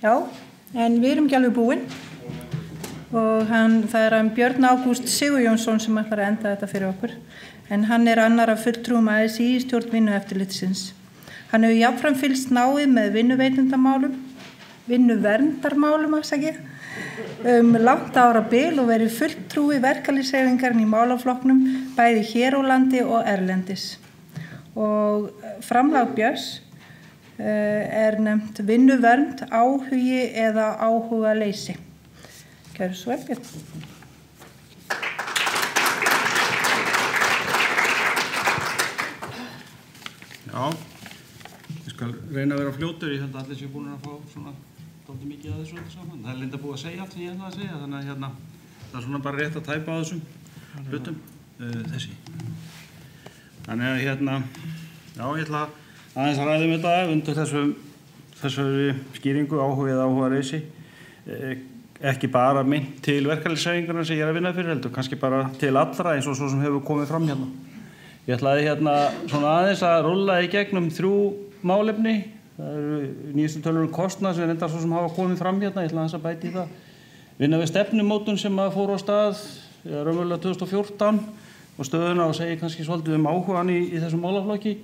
Já, en við erum ekki alveg búin og það er Björn Ágúst Sigurjónsson sem ætlar að enda þetta fyrir okkur. En hann er annar af fulltrúum ASÍ í stjórn Vinnueftirlitsins. Hann hefur jafnframt fylgst náið með vinnuverndarmálum, langt árabil og verið fulltrúi verkalýðshreyfingarinnar í málaflokknum bæði hér á landi og erlendis. Og framlag Björns nefnt vinnuvernd, áhugi eða áhugaleysi. Kæru svo Björn. Já, ég skal reyna að vera fljótur. Ég held að allir séu búin að fá svona dálítið mikið að þessu öllu saman. Það linda búið að segja allt sem ég ætlaði að segja, þannig að það er svona bara rétt að tæpa á þessum hlutum. Þessi. Þannig að já, ég ætla aðeins að ræða þetta undir þessari skýringu, áhuga eða áhugaleysi. Ekki bara mynd til verkalýðshreyfingarinnar sem ég er að vinna fyrir, heldur kannski bara til allra eins og svo sem hefur komið fram hérna. Ég ætlaði svona aðeins að rúlla í gegnum 3 málefni. Það eru nýjustu tölur kostnað sem reyndar svo sem hafa komið fram hérna. Ég ætla aðeins að bæta í það. Vinna við stefnumótun sem fór á stað raunverulega 2014 og stöðuna og segi kannski svolítið áhugan í þessum málaflokki,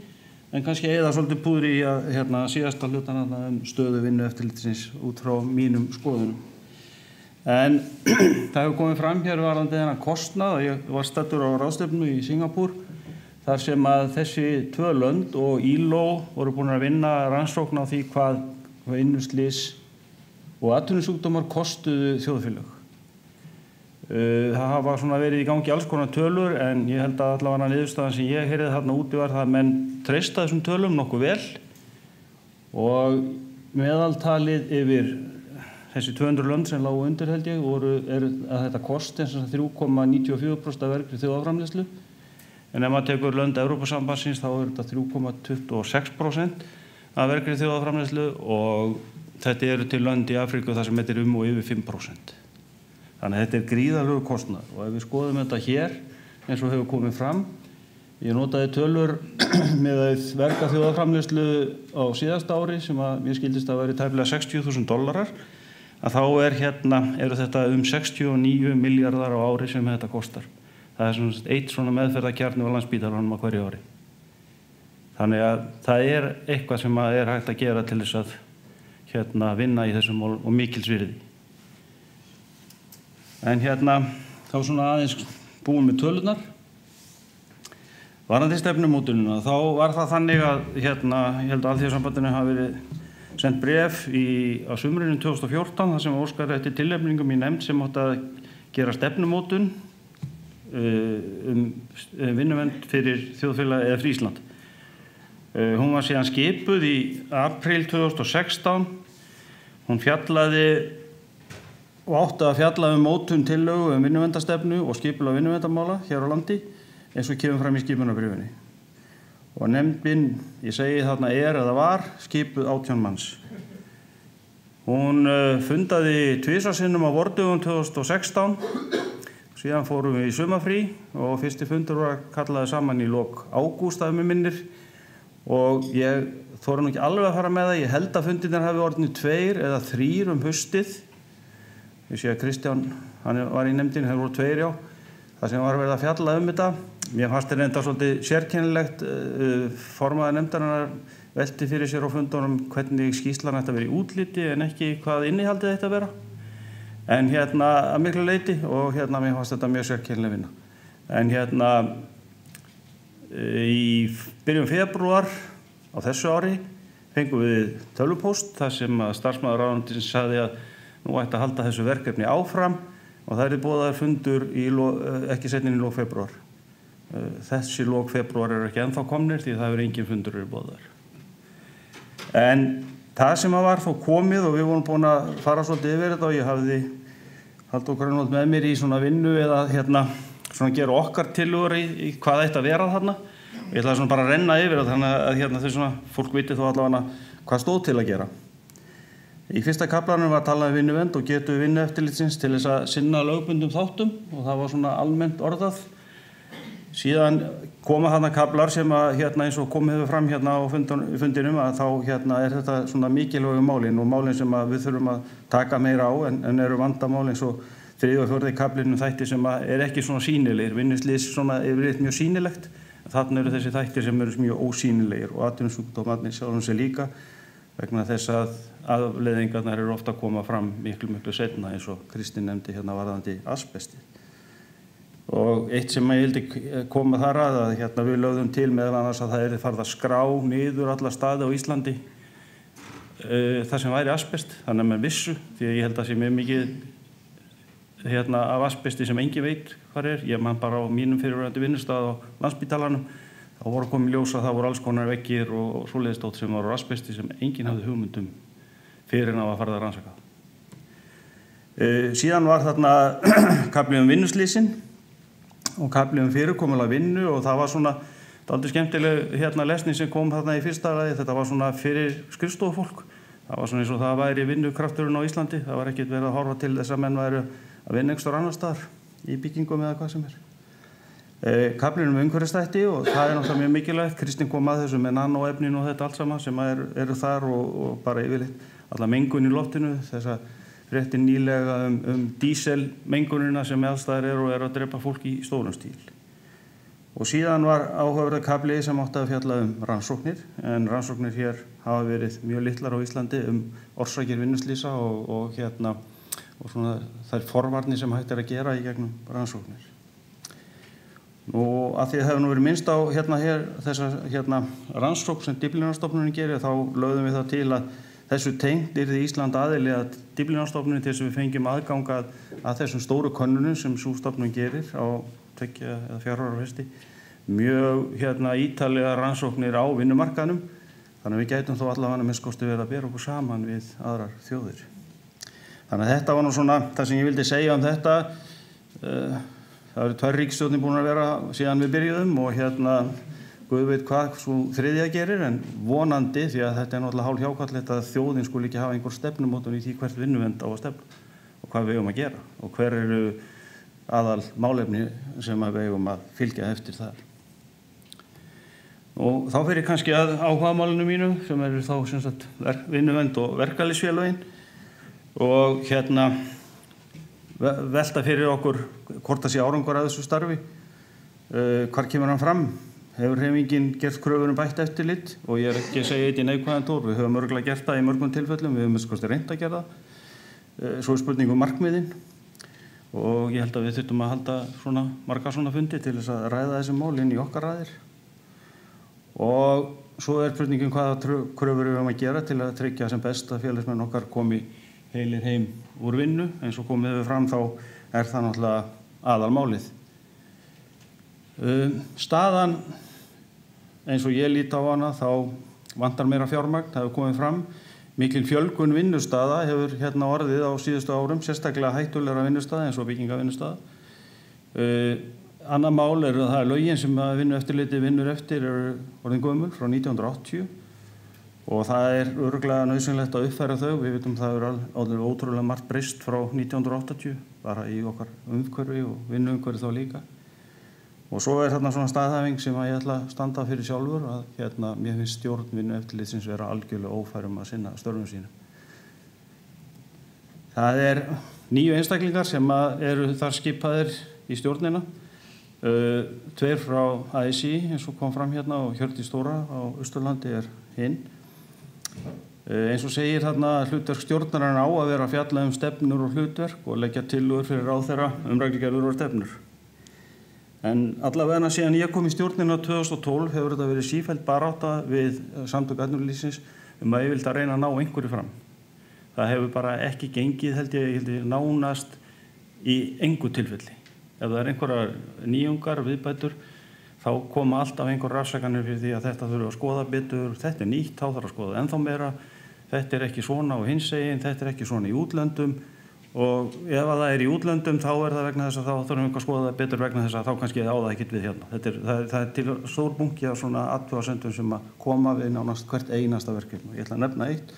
en kannski eyða svolítið púðri í að síðasta hlutan stöðu Vinnueftirlitsins út frá mínum skoðunum. En það hefur komið fram hér varðandi þennan kostnað. Ég var staddur á ráðstefnu í Singapúr þar sem að þessi 2 lönd og ILO voru búin að vinna rannsókn á því hvað vinnuslys og atvinnusjúkdómar kostuðu þjóðfélög. Það hafa svona verið í gangi alls konar tölur, en ég held að allavega niðurstaðan sem ég heyrði þarna úti var það að menn treysta þessum tölum nokkuð vel og meðaltalið yfir þessi 200 lönd sem lágu undir held ég að þetta kosti 3,94% af vergri þjóðarframleiðslu, en ef maður tekur lönd Evrópusambandsins þá þetta 3,26% af vergri þjóðarframleiðslu og þetta eru til lönd í Afríku þar sem þetta og yfir 5%. Þannig að þetta gríðarlegur kostnaður og ef við skoðum þetta hér eins og hefur komið fram, ég notaði tölur með verga þjóðarframleiðslu á síðasta ári sem að mér skildist að væri tæplega $60.000, að þá eru þetta 69 milljarðar á ári sem þetta kostar. Það er svona eitt svona meðferðarkjarni á Landspítalanum á hverju ári. Þannig að það er eitthvað sem er hægt að gera til þess að vinna í þessum mál og mikils virði. En þá svona aðeins búin með tölurnar. Varðandi stefnumótunina, þá var það þannig að ég held að Alþýðusambandinu hafi verið sendt bréf á sumrinu 2014 þar sem óskar eftir tilnefningum í nefnd sem átti að gera stefnumótun vinnuvernd fyrir þjóðfélag eða Frísland. Hún var síðan skipuð í apríl 2016. Hún fjallaði og átti að fjalla mótun tillögu vinnuverndarstefnu og skipulag vinnuverndarmála hér á landi eins og kemur fram í skipunarbréfinni. Og nefndin, ég segi þarna eða var, skipuð 18 manns. Hún fundaði 2 sinnum á vordögum 2016, síðan fórum við í sumarfrí og fyrsti fundur var kallaði saman í lok ágúst að mig minnir og ég þori nú ekki alveg að fara með það, ég held að fundirnir hafi orðið 2 eða 3 haustið. Ég sé að Kristján, hann var í nefndinni, það voru 2 já, það sem var verið að fjalla þetta. Mér fannst þetta svolítið sérkennilegt, formaður nefndarinnar velti fyrir sér á fundunum hvernig skýrslan ætti að vera í útliti en ekki hvað innihaldið ætti að vera. En að miklu leyti og mér fannst þetta mjög sérkennileg vinna. En í byrjun febrúar á þessu ári fengum við tölvupóst þar sem að starfsmaður ráðuneytisins sagði að nú ætti að halda þessu verkefni áfram og það boðaður fundur ekki seinna í lok febrúar. Þessi lok febrúar ekki ennþá komnir því það engin fundur boðaður. En það sem var þó komið og við vorum búin að fara svolítið yfir þetta og ég hafði Halldór Grönvold með mér í svona vinnu eða svona gera okkar tillögur í hvað ætti að vera þarna. Ég ætlaði svona bara að renna yfir það þannig að þau svona fólk viti þó allavega hvað stóð til að gera. Í fyrsta kaflanum var talað vinnuvernd og getu Vinnueftirlitsins til þess að sinna lögbundum þáttum og það var svona almennt orðað Síðan koma þarna kaflar sem að eins og komið hefur fram á fundinum að þá þetta svona mikilvægu málin og málin sem að við þurfum að taka meira á en eru vandamál eins og 3. og 4. kaflinn þættir sem að ekki svona sýnilegir. Vinnuslys svona yfirleitt mjög sýnilegt. Þarna eru þessi þættir sem eru mjög ósýnilegir og atvinnusjúkdómarnir sjálfum sér líka vegna þess að afleiðingarnar eru ofta að koma fram miklu seinna eins og Kristín nefndi varðandi asbestið. Og eitt sem ég vildi koma þar að við lögðum til meðal annars að það yrði farið að skrá niður alla staði á Íslandi þar sem væri asbest, þannig að menn vissu, því að ég held að sé mjög mikið af asbesti sem engin veit hvað er. Ég man bara á mínum fyrirverandi vinnustað á Landspítalanum, þá voru komið ljós að það voru alls konar veggir og svoleiðisdót sem voru asbesti sem enginn hafði hugmynd fyrir en að var farið að rannsaka. Síðan var þarna kafli vinnuslysin og kafli fyrirkomulag vinnu og það var svona dálítið skemmtileg lesning sem kom þarna í fyrsta lagi. Þetta var svona fyrir skrifstofufólk. Það var svona eins og það væri vinnukrafturinn á Íslandi. Það var ekkert verið að horfa til þess að menn væru að vinna einhverstaðar annars staðar í byggingum eða hvað sem er. Kaflinn umhverfisþætti og það er náttúrulega mjög mikilvægt. Kristín kom að þessu með nanóefnin og þetta allt saman sem eru þar og bara yfirleitt alla mengun í loftinu. Þessa fréttir nýlega díselmengunina sem meðalstaðar eru og eru að drepa fólk í stórum stíl. Og síðan var áhugaverður kafli sem átti að fjalla rannsóknir, en rannsóknir hér hafa verið mjög litlar á Íslandi orsakir vinnuslysa og svona þær forvarnir sem hægt að gera í gegnum rannsóknir. Nú, að því það hefur nú verið minnst á þessa rannsókn sem Dyflinnarstofnunin gerir, þá lögðum við það til að þessu tengt yrði Ísland aðili að Dyflinnarstofnunin til þess að við fengjum aðgang að þessum stóru könnunum sem sú stofnun gerir á 2 eða 4 ára fresti, mjög ítarlega rannsóknir á vinnumarkaðnum, þannig að við gætum þó allavega að minnskosti verið að bera okkur saman við aðrar þjóðir. Þannig að þetta var nú svona það sem ég vildi segja þetta. Það eru 2 ríkisstjórnir búin að vera síðan við byrjuðum og Guð veit hvað svo þriðja gerir, en vonandi, því að þetta er náttúrulega hálf hjákátlegt að þjóðin skuli ekki hafa einhver stefnumótun í því hvert vinnuvernd á að stefna og hvað við eigum að gera og hver eru aðal málefni sem við eigum að fylgja eftir þar. Og þá fyrir kannski að áhugamálinu mínu sem eru þá sem sagt vinnuvernd og verkalýðsfélögin og velta fyrir okkur hvort það sé árangur að þessu starfi. Hvar kemur hann fram? Hefur hreyfingin gert kröfur bætt eftirlit og ég er ekki að segja þetta í neikvæðan tór. Við höfum örugglega gert það í mörgum tilfellum, við höfum minnst reynt að gera það. Svo er spurning markmiðin og ég held að við þurfum að halda marga svona fundi til þess að ræða þessi mál inn í okkar raðir. Og svo er spurningin hvaða kröfur við höfum að gera til að tryggja sem best að félagsmenn okkar komi heilir heim úr vinnu. Eins og komið við fram þá er það náttúrulega aðalmálið. Staðan eins og ég lít á hana þá vantar meira fjármagn, það hefur komið fram. Mikil fjölgun vinnustaða hefur orðið á síðustu árum, sérstaklega hættulegra vinnustaða eins og byggingavinnustaða. Annað mál er að það er lögin sem vinnueftirlitið vinnur eftir eru orðin gömul frá 1980 og það er örugglega nauðsynlegt að uppfæra þau. Við vitum það er ótrúlega margt breyst frá 1980 bara í okkar umhverfi og vinnuumhverfi þá líka. Og svo er þarna svona staðhæfing sem ég ætla að standa fyrir sjálfur að mér finnst stjórn vinnueftirlitsins vera algjörlega ófærum að sinna störfum sínum. Það er 9 einstaklingar sem eru þar skipaðir í stjórnina. 2 frá ASÍ eins og kom fram og Hjördís Þóra á Austurlandi er hinn. Eins og segir þarna hlutverk stjórnarinnar á að vera að fjalla stefnur og hlutverk og leggja tillögur fyrir ráðherra reglugerðir og stefnur. En allavega síðan ég kom í stjórnina 2012 hefur þetta verið sífellt barátta við samtök atvinnulífsins að ég vildi að reyna að ná einhverju fram. Það hefur bara ekki gengið held ég nánast í engu tilfelli. Ef það er einhverjar nýjungar, viðbætur, þá koma alltaf einhverjar afsakanir fyrir því að þetta þurfa að skoða betur, þetta er nýtt, þá þarf að skoða ennþá meira, þetta er ekki svona á hinsegin, þetta er ekki svona í útlöndum. Og ef það er í útlöndum þá er það vegna þess að þá þurfum við að skoða það betur vegna þess að þá kannski á það ekkert við hérna. Það er til stór bunki af svona athugasemdum sem að koma við nánast hvert einasta verkefni. Ég ætla að nefna eitt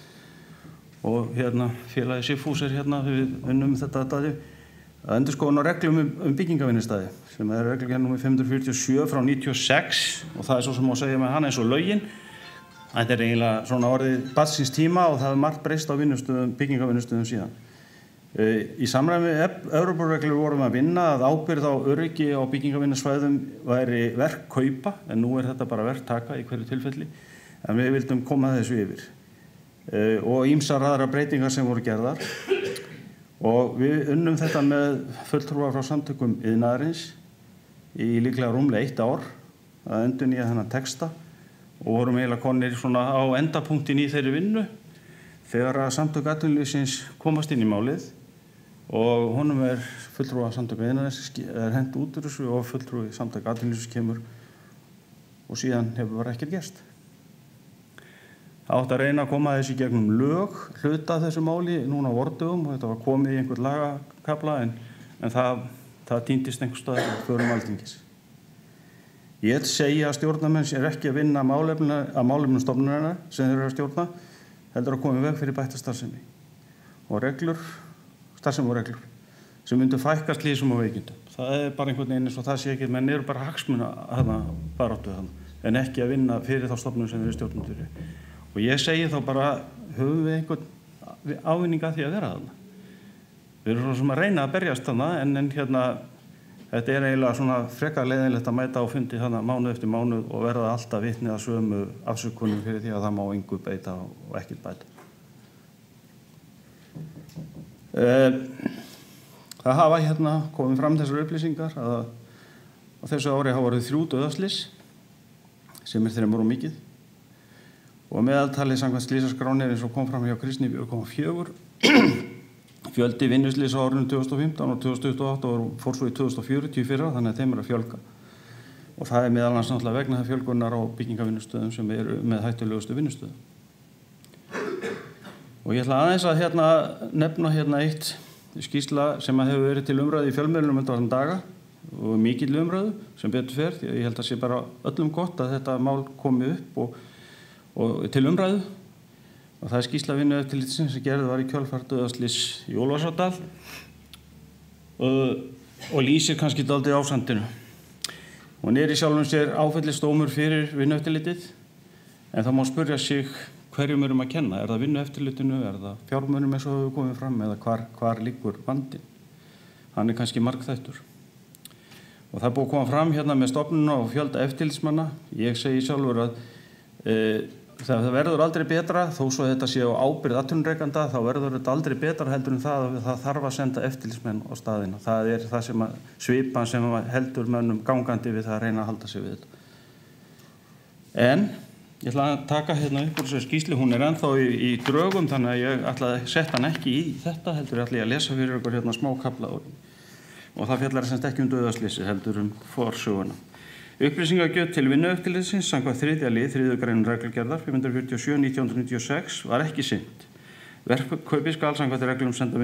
og félagi Sigfús er við unnum þetta dæmi að endurskoðun á reglum byggingavinnustæði sem reglugerð númer 547 frá 96 og það svo sem má segja með hana eins og lögin. Þetta eiginlega svona orðið barnsins tíma og það margt breyst á byggingavinnustöðum síðan. Í samræmi Evrópureglur vorum að vinna að ábyrgð á öryggi á byggingavinnusvæðum væri verkkaupa en nú þetta bara verktaka í hverju tilfelli en við vildum koma þessu yfir og ýmsar aðrar breytingar sem voru gerðar og við unnum þetta með fulltrúa frá samtökum iðnaðarins í líklega rúmlega 1 ár að endurnýja þennan texta og vorum eiginlega komnir svona á endapunktin í þeirri vinnu þegar að samtök atvinnulífsins komast inn í málið og honum fulltrúa samtök iðnaðarins hent út úr þessu og fulltrúi samtök atvinnulífsins kemur og síðan hefur bara ekkert gerst. Það átti að reyna að koma þessu í gegnum lög, hluta þessu máli núna á vordögum og þetta var komið í einhvern lagakafla en það týndist einhvers staðar á förum Alþingis. Ég segi að stjórnarmenn ekki að vinna að málefnum stofnunarinnar sem þeir eru að stjórna, heldur að koma í veg fyrir bætta starfsemi og starfsemi og reglur sem myndu fækka slysum og veikindum. Það bara einhvern veginn eins og það sé ekki, menn eru bara hagsmuna baráttu en ekki að vinna fyrir þá stofnun sem þeir eru stjórnundur. Og ég segi þá bara, höfum við einhvern ávinning að því að vera þarna. Við erum svona sem að reyna að berjast þarna en þetta eiginlega svona frekar leiðinlegt að mæta á fundi þarna mánuð eftir mánuð og verða alltaf vitni að sömu afsökunum fyrir því að það má engu beita og ekkert bæta. Það hafa komið fram þessar upplýsingar að á þessu ári hafa verið 3 dauðaslys sem 3 og mikið og meðaltalið samkvæmt slysaskránni eins og kom fram hjá Kristný 4,4 fjöldi vinnuslys á árinu 2015 og 2028 og fór svo í 2040 fyrra þannig að þeim að fjölga og það meðal annars náttúrulega vegna það fjölgunar á byggingavinnustöðum sem eru með hættulegustu vinnustöðum. Og ég ætla aðeins að nefna eitt skýrsla sem hefur verið til umræðu í fjölmiðlunum undanfarna daga og mikill umræðu sem betur fer því að ég held að sé bara öllum gott að þetta mál komi upp og til umræðu og það skýrsla Vinnueftirlitsins sem gerð var í kjölfar dauðaslys í Úlfarsárdal og lýsir kannski dálítið ástandinu. Hún í sjálfum sér áfellisdómur fyrir Vinnueftirlitið en það má spyrja sig hverjum að kenna, það Vinnueftirlitinu, það fjármunum eins og hefur komið fram eða hvar liggur vandinn. Hann kannski margþættur. Og það búið að koma fram með stofnunina og fjölda eftirlitsmanna. Ég segi sjálfur að það verður aldrei betra, þó svo þetta sé á ábyrgð atvinnurekanda, þá verður þetta aldrei betra heldur en það að það þarf að senda eftirlitsmenn á staðina. Það það sem svipan sem heldur mönnum gangandi við það að reyna að halda sig við þetta. En ég ætla að taka upp úr þessu skýrslu, hún ennþá í drögum þannig að ég ætla að setja hann ekki í þetta, heldur ætla ég að lesa fyrir ykkur smá kafla og það fjallar semst ekki dauðaslysið, heldur forsöguna. Upplýsingagjöf til Vinnueftirlitsins samkvæmt 3. lið 3. grein reglugerðar 547/1996 var ekki sinnt. Verkkaupi skal samkvæmt reglum senda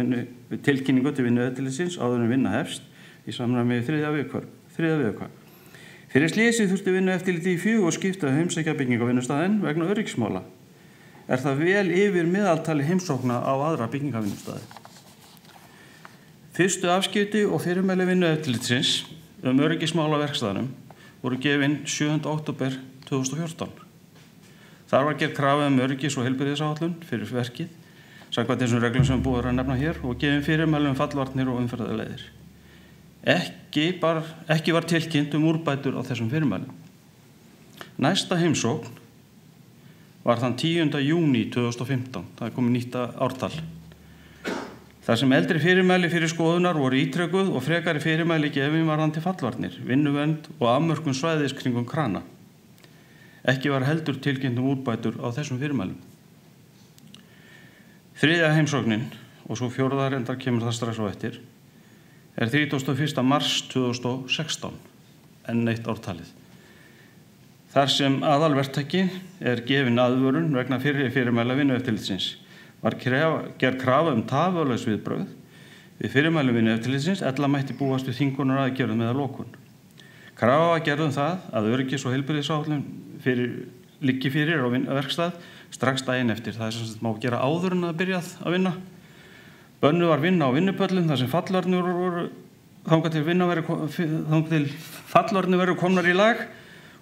tilkynningu til Vinnueftirlitsins áður en vinna hefst í samræmi við 3. viðauka. Fyrir slysið þurfti Vinnueftirlitið í 4 skipti að heimsækja byggingavinnustæðin vegna öryggismála. Það vel yfir meðaltali heimsókna á aðra byggingavinnustæði. Fyrstu afskipti og fyrirmæli Vinnueftirlitsins öryggismála á verkstæðunum voru gefin 7. október 2014. Þar var gerð krafa öryggis- og heilbrigðisáætlun fyrir verkið, samkvæmt þessum reglum sem búið að nefna hér og gefin fyrirmæli fallvarnir og umferðarleiðir. Ekki var tilkynnt úrbætur á þessum fyrirmælum. Næsta heimsókn var þann 10. júní 2015, það komið nýtt ártal. Þar sem eldri fyrirmæli fyrir skoðunar voru ítrekuð og frekari fyrirmæli gefin varðandi fallvarnir, vinnuvernd og afmörkun svæðis kringum krana. Ekki var heldur tilkynnt úrbætur á þessum fyrirmælum. 3. heimsóknin, og svo 4. reyndar kemur það strax á eftir, 31. mars 2016, enn eitt ártalið. Þar sem aðalverktaki gefin aðvörun vegna fyrirmæla Vinnueftirlitsins var gerð krafa tafarlaus viðbrögð við fyrirmælum Vinnueftirlitsins ella mætti búast við þvingunaraðgerðum eða lokun. Krafa var gerð það að öryggis- og heilbrigðisáætlun liggi fyrir á verkstað strax daginn eftir. Það sem má gera áður en að byrjað að vinna. Bönnuð var vinna á vinnupöllum þar sem fallvarnir voru þangað til fallvarnir verður komnar í lag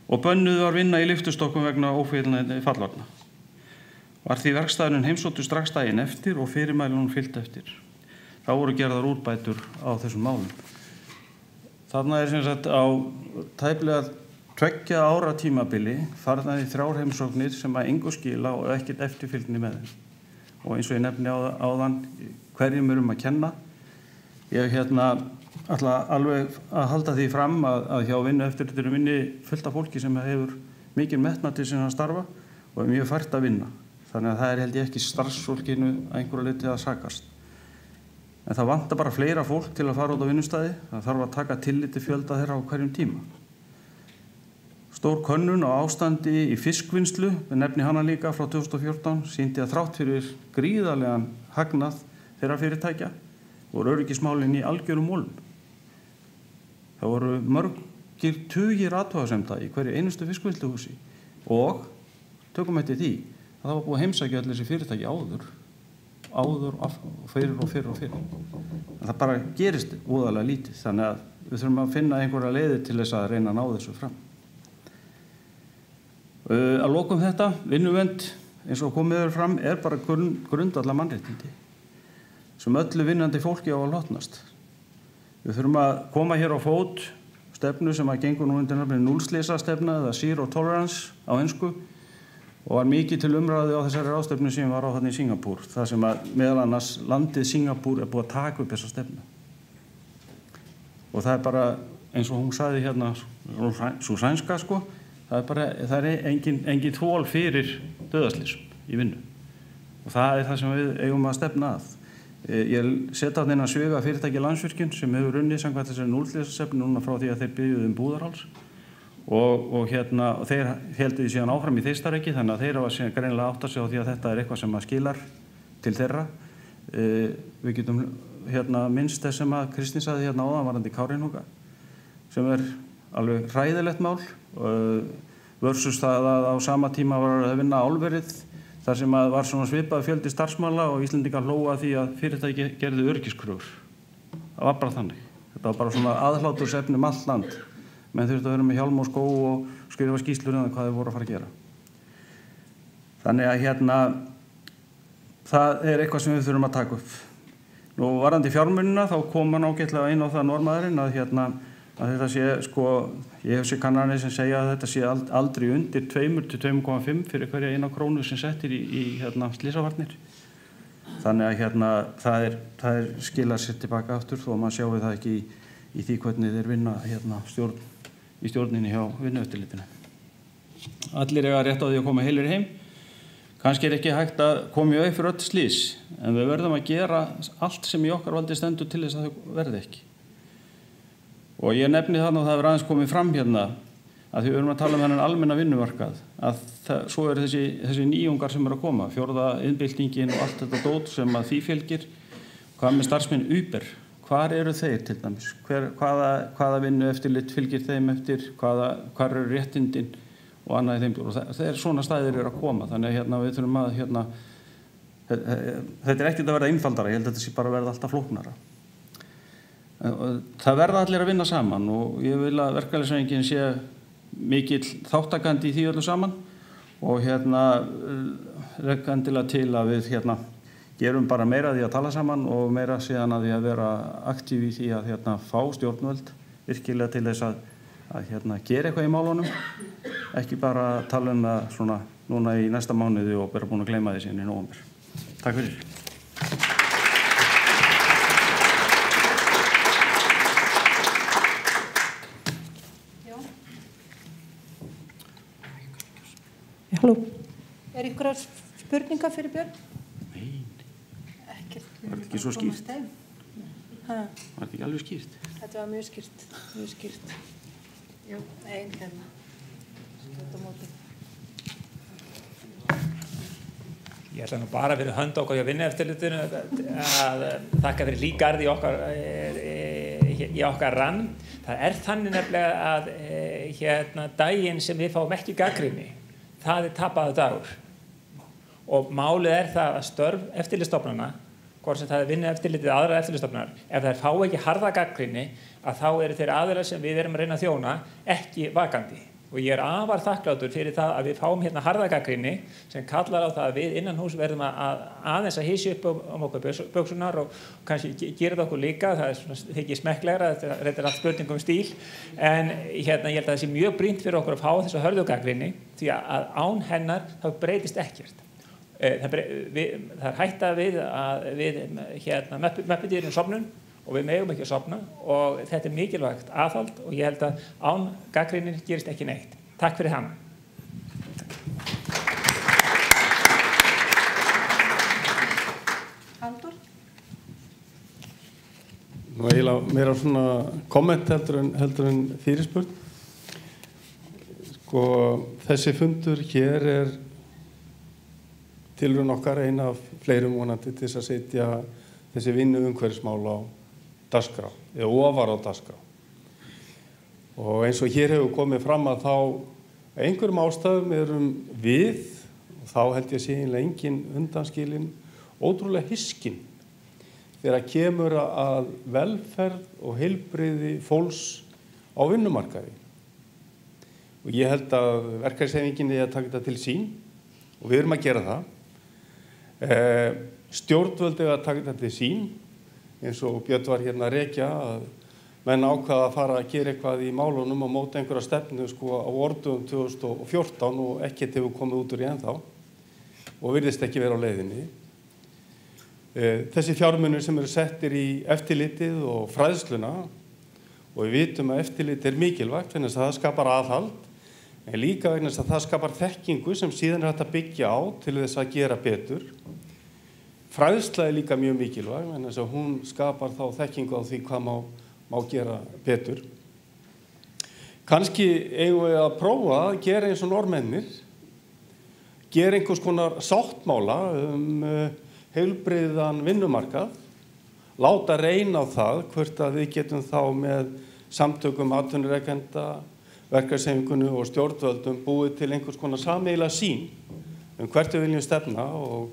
og bönnuð var vinna í lyftustokkum vegna ófeilnæði fallvarna. Var því verkstæðurinn heimsóttur strax daginn eftir og fyrirmælunum fylgt eftir. Þá voru gerðar úrbætur á þessum málum. Þarna sem sagt á tæplega 2 ára tímabili farnaði 3 heimsóknir sem að engu skila og ekkert eftirfylgni með þeim. Og eins og ég nefni áðan hverjum að kenna. Ég ætla alveg að halda því fram að hjá vinnueftirlitinu vinni fullt af fólki sem hefur mikinn metnað til sinna starfa og er mjög fært að vinna. Þannig að það held ég ekki starfsfólkinu að einhverju leyti að sakast. En það vantar bara fleira fólk til að fara út á vinnustæði. Það þarf að taka tillit til fjölda þeirra á hverjum tíma. Stór könnun á ástandi í fiskvinnslu, við nefni hana líka frá 2014, sýndi að þrátt fyrir gríðarlegan hagnað þeirra fyrirtækja voru öryggismálin í algjörum molum. Það voru mörgir tugir athugasemda í hverju einustu fiskvinnsluhúsi og tökum eftir því að það var búið að heimsækja allir þessi fyrirtæki áður og fyrir. En það bara gerist voðalega lítið, þannig að við þurfum að finna einhverja leiðir til þess að reyna að ná þessu fram. Að lokum þetta, vinnuvernd, eins og komið fram, bara grundvallar mannréttindi sem öllu vinnandi fólki á að hlotnast. Við þurfum að koma hér á fót stefnu sem að gengur nú undir nafninu núllslysastefna eða Zero Tolerance á ensku og var mikið til umræðu á þessari ráðstefnu sem var á þarna í Singapúr, þar sem að meðal annars landið Singapúr búið að taka upp þessa stefnu. Og það bara, eins og hún sagði hérna, sú sænska sko, það er engin þol fyrir dauðaslysum í vinnu. Og það það sem við eigum að stefna að. Ég set á þennan svega fyrirtæki Landsvirkjun sem hefur unnið samkvæmt þessari núllslysastefnu núna frá því að þeir biðjuðu búðarháls. Og þeir héldu því síðan áfram í Þeistareykji, þannig að þeir hafa síðan greinilega áttað sig á því að þetta eitthvað sem að skilar til þeirra. Við getum minnst þess sem að Kristín sagði áðan varðandi Kárahnjúka, sem alveg hræðilegt mál, versus það að á sama tíma var að vinna álverið, þar sem að var svona svipað fjöldi starfsmanna og Íslendingar hlóa því að fyrirtæki gerðu öryggiskröfur. Það var bara þannig. Þetta var bara svona aðhlátursefni allt land. Menn þurftu að vera með hjálm og skó og skrifa skýrslur um hvað þeir voru að fara að gera. Þannig að það eitthvað sem við þurfum að taka upp. Nú varðandi fjármunina þá kom hann ágætlega inn á það Norðmaðurinn að þetta sé ég hef séð kannanir sem segja að þetta sé aldrei undir 2 til 2,5 fyrir hverja 1 krónu sem settir í slysavarnir. Þannig að það skilar sér tilbaka aftur þó að maður sjáu það ekki í því hvernig þeir vinna í stjórninni hjá Vinnueftirlitinu. Allir eiga rétt á því að koma heilir heim. Kannski ekki hægt að koma í fyrir öll slys, en við verðum að gera allt sem í okkar valdi stendur til þess að þau verði ekki. Og ég nefni þarna og það aðeins komið fram að því við erum að tala þennan almenna vinnumarkað, að svo þessi nýjungar sem að koma, 4. iðnbyltingin og allt þetta dót sem að því fylgir. Hvað með starfsmenn Uber? Hvar eru þeir til dæmis? Hvaða vinnueftirlit fylgir þeim eftir? Hvar eru réttindin og annað í þeim? Og þeir svona staðir eru að koma, þannig að við þurfum að þetta ekkert að verða einfaldara, ég held að þetta sé bara að verða alltaf flóknara. Það verða allir að vinna saman og ég vil að verkalýðshreyfingin sé mikill þáttakandi í því öllu saman og legg endilega til að við gerum bara meira því að tala saman og meira síðan að því að vera aktív í því að fá stjórnvöld virkilega til þess að gera eitthvað í málunum, ekki bara tala það svona núna í næsta mánuði og vera búin að gleyma því síðan í nóvember. Takk fyrir. Halló. Einhverjar spurningar fyrir Björn? Nei. Ekkert. Var þetta ekki svo skýrt? Var þetta ekki alveg skýrt? Þetta var mjög skýrt. Jú, ein Þetta móti. Ég ætla nú bara fyrir hönd okkar hjá Vinnueftirlitinu að þakka fyrir líkarð í okkar rann. Það þannig nefnilega að daginn sem við fáum ekki gagnrýni, það tapaður dagur. Og málið það að störf eftirlitsstofnana hvort sem það vinnueftirlitið eða aðrar eftirlitsstofnunar, ef þær fá ekki harða gagnrýni að þá eru þeir aðilar sem við erum að reyna að þjóna ekki vakandi. Og ég afar þakklátur fyrir það að við fáum hérna harða gagnrýni sem kallar á það að við innan hús verðum aðeins að hysja upp okkur buxurnar og kannski gera það okkur líka, það er svona þykir smekklegra, þetta er allt spurning stíl, en hérna ég held að það sé mjög brýnt fyrir okkur að fá þessa hörðu gagnrýni því að án hennar þá breytist ekkert. Það er hætta við að við hérna möppudýrin sofnun og við megum ekki að sofna og þetta er mikilvægt aðhald og ég held að án gagnrýnin gerist ekki neitt. Takk fyrir hana. Halldór? Nú eiginlega meira svona komment heldur en fyrirspurn. Sko, þessi fundur hér er tilraun okkar ein af fleirum vonandi til þess að setja þessi vinnuumhverfismál á dagskrá, eða ofar á dagskrá. Og eins og hér hefur komið fram að þá einhverjum ástæðum erum við, og þá held ég sé eiginlega engin undanskilin, ótrúlega hyskin þegar kemur að velferð og heilbrigði fólks á vinnumarkaði. Og ég held að verkalýðshreyfingin eigi að taka þetta til sín og við erum að gera það. Stjórnvöld eiga að taka þetta til sín eins og Björn var hérna að rekja að menn ákvaða að fara að gera eitthvað í málunum og móta einhverja stefnu sko á vordögum 2014 og ekkert hefur komið út úr í ennþá og virðist ekki vera á leiðinni. Þessi fjármunir sem eru settir í eftirlitið og fræðsluna og við vitum að eftirlit er mikilvægt vegna þess að það skapar aðhald en líka vegna þess að það skapar þekkingu sem síðan er hægt að byggja á til þess að gera betur. Fræðsla er líka mjög mikilvæg, en þess að hún skapar þá þekkingu á því hvað má gera betur. Kannski eigum við að prófa að gera eins og Norðmennir, gera einhvers konar sáttmála heilbrigðan vinnumarkað, láta reyna á það hvort að við getum þá með samtökum atvinnurekenda, verkalýðshreyfingunni og stjórnvöldum búið til einhvers konar sameiginlega sýn hvert við viljum stefna og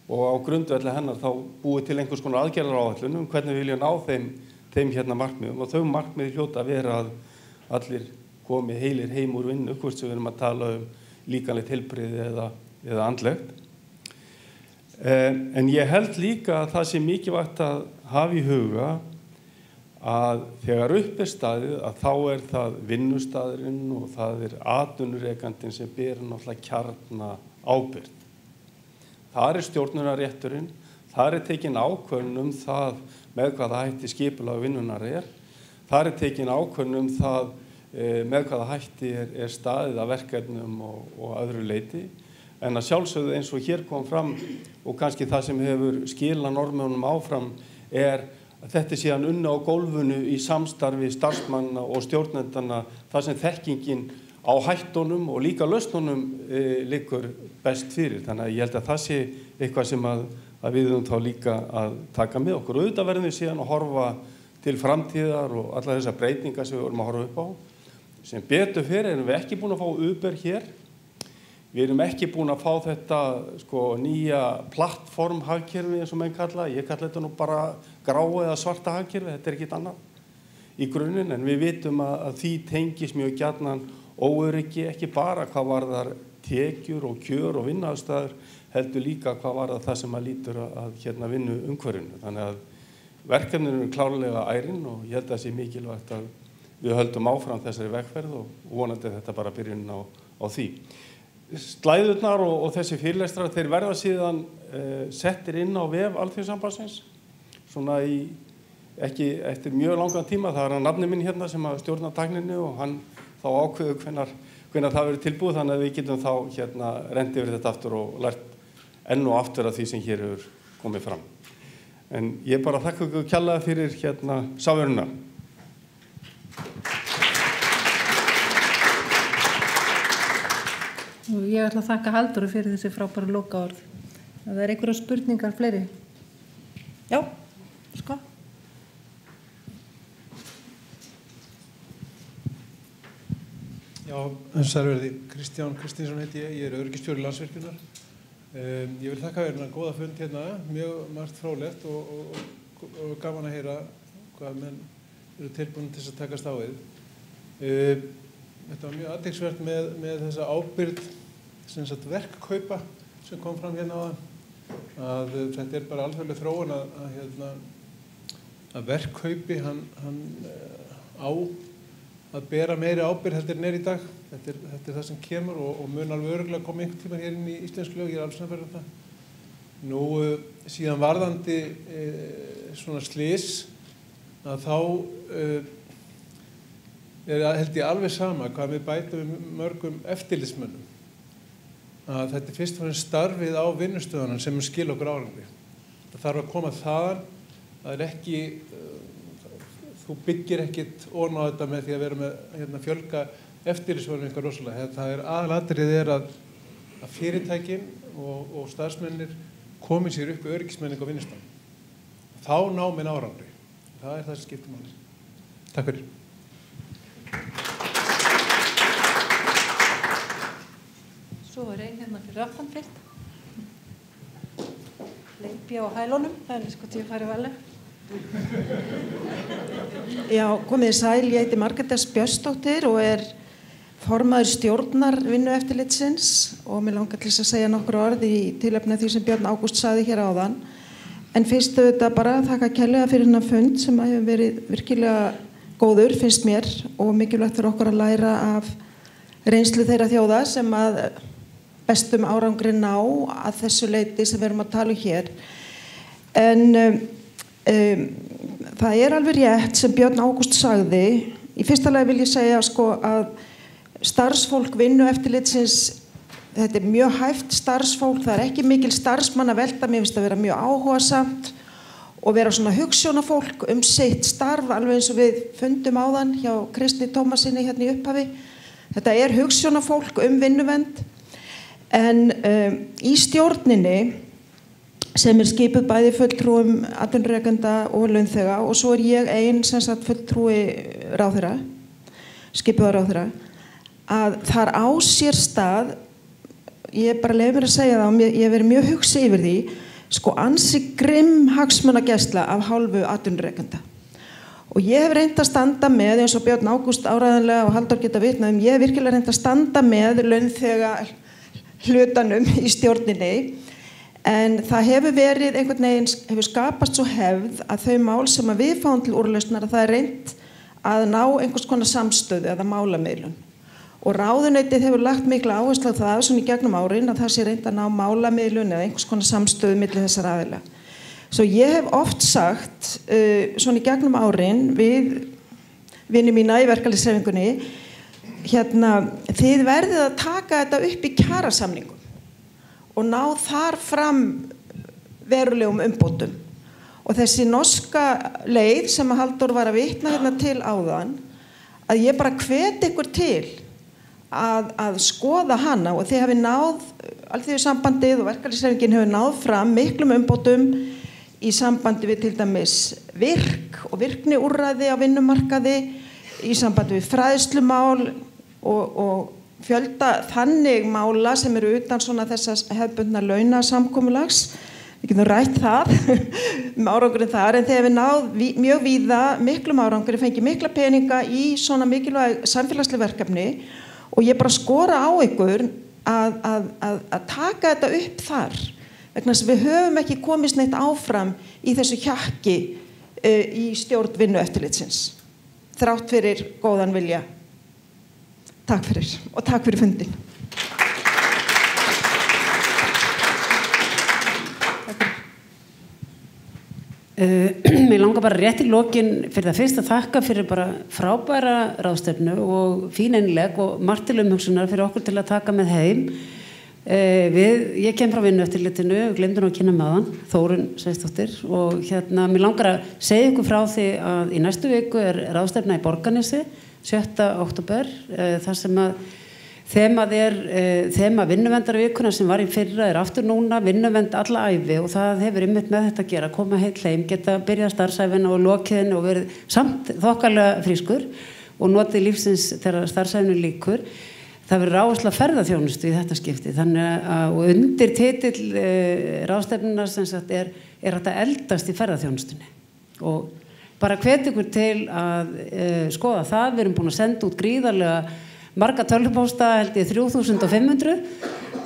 á grundvelli hennar þá búið til einhvers konar aðgerðaráætlun hvernig við viljum ná þeim hérna markmiðum og þau markmiði hljóta að vera að allir komi heilir heim úr vinnu, hvort sem við erum að tala líkamlegt heilbrigði eða andlegt. En ég held líka að það sé mikilvægt að hafa í huga að þegar upp er staðið að þá er það vinnustaðurinn og það er atvinnurekandinn sem ber náttúrulega kjarna ábyrgð. Það er stjórnunarrétturinn, það er tekin ákvörðun það með hvaða hætti skipulag vinnunar er, það er tekin ákvörðun það með hvaða hætti er staðið að verkefnum og öðru leyti, en að sjálfsögðu eins og hér kom fram og kannski það sem hefur skilað Norðmönnum áfram er að þetta sé hann unna á gólfinu í samstarfi starfsmanna og stjórnendana þar sem þekkingin á hættunum og líka lausnunum liggur best fyrir. Þannig að ég held að það sé eitthvað sem að við höfum þá líka að taka með okkur. Og auðvitað verðum við síðan að horfa til framtíðar og alla þessar breytingar sem við vorum að horfa upp á. Sem betur fyrir erum við ekki búin að fá Uber hér. Við erum ekki búin að fá þetta nýja plattformhagkerfi eins og menn kalla. Ég kalla þetta nú bara gráa eða svarta hagkerfi, þetta er ekkert annað í grunninn, en við vitum að því tengist mjög gjarnan óöryggi, ekki bara hvað varðar tekjur og kjör og vinnuaðstæður, heldur líka hvað varðar það sem að lítur að vinnu umhverfinu. Þannig að verkefninu eru klárlega ærin og ég held að það sé mikilvægt að við höldum áfram þessari vegferð og vonandi þetta bara byrjun á því. Slæðurnar og þessi fyrirlestrar, þeir verða síðan settir inn á vef Alþýðusambandsins, svona ekki eftir mjög langan tíma. Það er hann nafni minn hérna sem að stjórna tækninni og hann þá ákveður hvenær það verður tilbúið, þannig að við getum þá rennt yfir þetta aftur og lært enn og aftur af því sem hér hefur komið fram. En ég bara þakka ykkur kærlega fyrir samveruna. Ég ætla að þakka Halldóru fyrir þessi frábæru lokaorð. Það er einhverjar spurningar fleiri? Já, sko. Já, særverði. Kristján Kristinsson heiti ég er öryggistjóri Landsvirkjunar. Ég vil þakka fyrir góða fund hérna, mjög margt fróðlegt og gaman að heyra hvað menn eru tilbúin til að takast á við. Þetta var mjög athyglisvert með þessa ábyrgð, sem sagt verkkaupa sem kom fram hérna áðan, að þetta bara alþjóðleg þróun að verkkaupi hann á að bera meiri ábyrgð heldur en í dag. Þetta er það sem kemur og mun alveg örugglega koma einhvern tímann hér inn í íslensk lög, ég alveg sannfærður það. Nú síðan varðandi svona slys að þá held ég alveg sama hvað við bætum mörgum eftirlitsmönnum. Að þetta fyrst og fremst starfið á vinnustöðunum sem skil okkur árangri. Það þarf að koma þaðan, það ekki þú byggir ekkit ofan á þetta með því að vera með fjölga eftirlitsmönnum eitthvað rosalega. Það aðalatriðið að fyrirtækin og starfsmennir komi sér upp öryggismenning á vinnustæðum. Þá ná menn árangri. Það það sem skiptir máli. Takk fyrir. Svo ein hérna fyrir aftan fyrst. Leipi á hælunum, það sko til að fara valega. Já, komið sæl, ég heiti Margrét S. Björnsdóttir og formaður stjórnar vinnueftirlitsins og mér langar til að segja nokkur orð í tilefni af því sem Björn Ágúst sagði hér áðan. En fyrst auðvitað bara þakka kærlega fyrir þennan fund sem hefur verið virkilega góður, finnst mér, og mikilvægt fyrir okkur að læra af reynslu þeirra þjóða sem að bestum árangri ná að þessu leyti sem við erum að tala hér. En það alveg rétt sem Björn Ágúst sagði. Í fyrsta lagi vil ég segja að starfsfólk vinnueftirlitsins, þetta mjög hæft starfsfólk, það ekki mikil starfsmanna velta, mér finnst að vera mjög áhugasamt og vera svona hugsjónafólk sitt starf, alveg eins og við fundum áðan hjá Kristni Tómasinni hérna í upphafi. Þetta hugsjónafólk vinnuvernd, en í stjórninni sem skipuð bæði fulltrúum atvinnurekenda og launþega og svo ég ein sem sagt fulltrúi ráðherra, skipuð ráðherra, að þar á sér stað, ég bara leyfi mér að segja það og ég hef verið mjög hugsi yfir því, ansi grimm hagsmunagæsla af hálfu atvinnurekenda. Og ég hef reynt að standa með, eins og Björn Ágúst áræðanlega og Halldór geta vitnað ég hef virkilega reynt að standa með launþega hlutanum í stjórninni. En það hefur verið einhvern veginn, hefur skapast svo hefð að þau mál sem að við fáum til úrlausnar að það reynt að ná einhvers konar samstöðu eða málamiðlun. Og ráðuneytið hefur lagt mikla áherslu á það svona í gegnum árin að það sé reynt að ná málamiðlun eða einhvers konar samstöðu milli þessar aðila. Svo ég hef oft sagt svona í gegnum árin við vini mína í verkalýðshreyfingunni, þið verðið að taka þetta upp í kjarasamningum og ná þar fram verulegum umbótum. Og þessi norska leið sem að Halldór var að vitna til áðan, að ég bara hvet ykkur til að skoða hana og þið hafi náð, Alþýðusambandið og verkalýðshreyfingin hefur náð fram miklum umbótum í sambandi við til dæmis virk og virkniúrræði á vinnumarkaði, í sambandi við fræðslumál og fjölda þannig mála sem eru utan svona þessas hefðbundna launasamkomulags. Við getum rætt það árangurinn þar, en þegar við náð mjög víða miklum árangri, fengið mikla peninga í svona mikilvæg samfélagsleg verkefni og ég bara skora á ykkur að taka þetta upp þar vegna þess að við höfum ekki komist neitt áfram í þessu hjakki í stjórn vinnueftirlitsins þrátt fyrir góðan vilja. Takk fyrir og takk fyrir fundin. Mér langar bara rétt í lokin fyrir það fyrst að þakka fyrir bara frábæra ráðstefnu og fín innlegg og margt til umhugsunar fyrir okkur til að taka með heim. Ég kem frá Vinnueftirlitinu, gleymdi nú að kynna með hann, Þórunn Sveinsdóttir, og mér langar að segja ykkur frá því að í næstu viku ráðstefna í Borgarnesi 7. október, þar sem að þema vinnuverndarvikuna sem var í fyrra aftur núna, vinnuvend alla ævi og það hefur einmitt með þetta að gera, koma heill heim, geta byrjað starfsæfina og lokiðin og verið samt þokkalega frískur og notið lífsins þegar starfsæfinu líkur. það verður áhersla ferðaþjónustu í þetta skipti, þannig að og undir titill ráðstefnunnar sem sagt er þetta eldast í ferðaþjónustunni og bara hvet ykkur til að skoða það. Við erum búin að senda út gríðarlega marga tölvupósta, held ég 3500,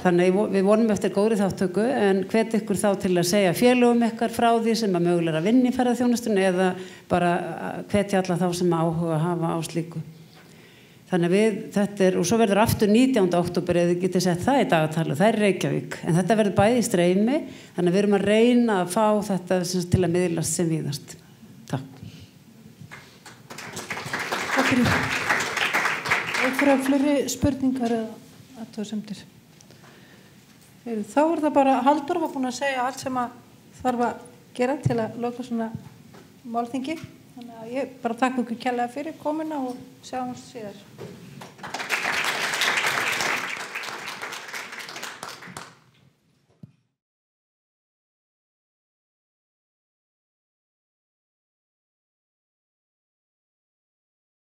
þannig við vonum eftir góðri þáttöku, en hvet ykkur þá til að segja félögum ykkar frá því sem að mögulega er að vinna í ferðaþjónustunni eða bara hvetja alla þá sem áhuga hafa á slíku. Þannig þetta og svo verður aftur 19. október, eða þið getið sett það í dagatalið, það er Reykjavík, en þetta verður bæði í streymi, þannig við erum að reyna að fá þetta til að miðlast sem víðast. Takk. Takk fyrir. Einhverjar fleiri spurningar eða athugasemdir? Þá er það bara, Halldór var búin að segja allt sem að þarf að gera til að loka svona málþingi. Þannig að ég bara takk ykkur kærlega fyrir komuna og sjáumst síðar.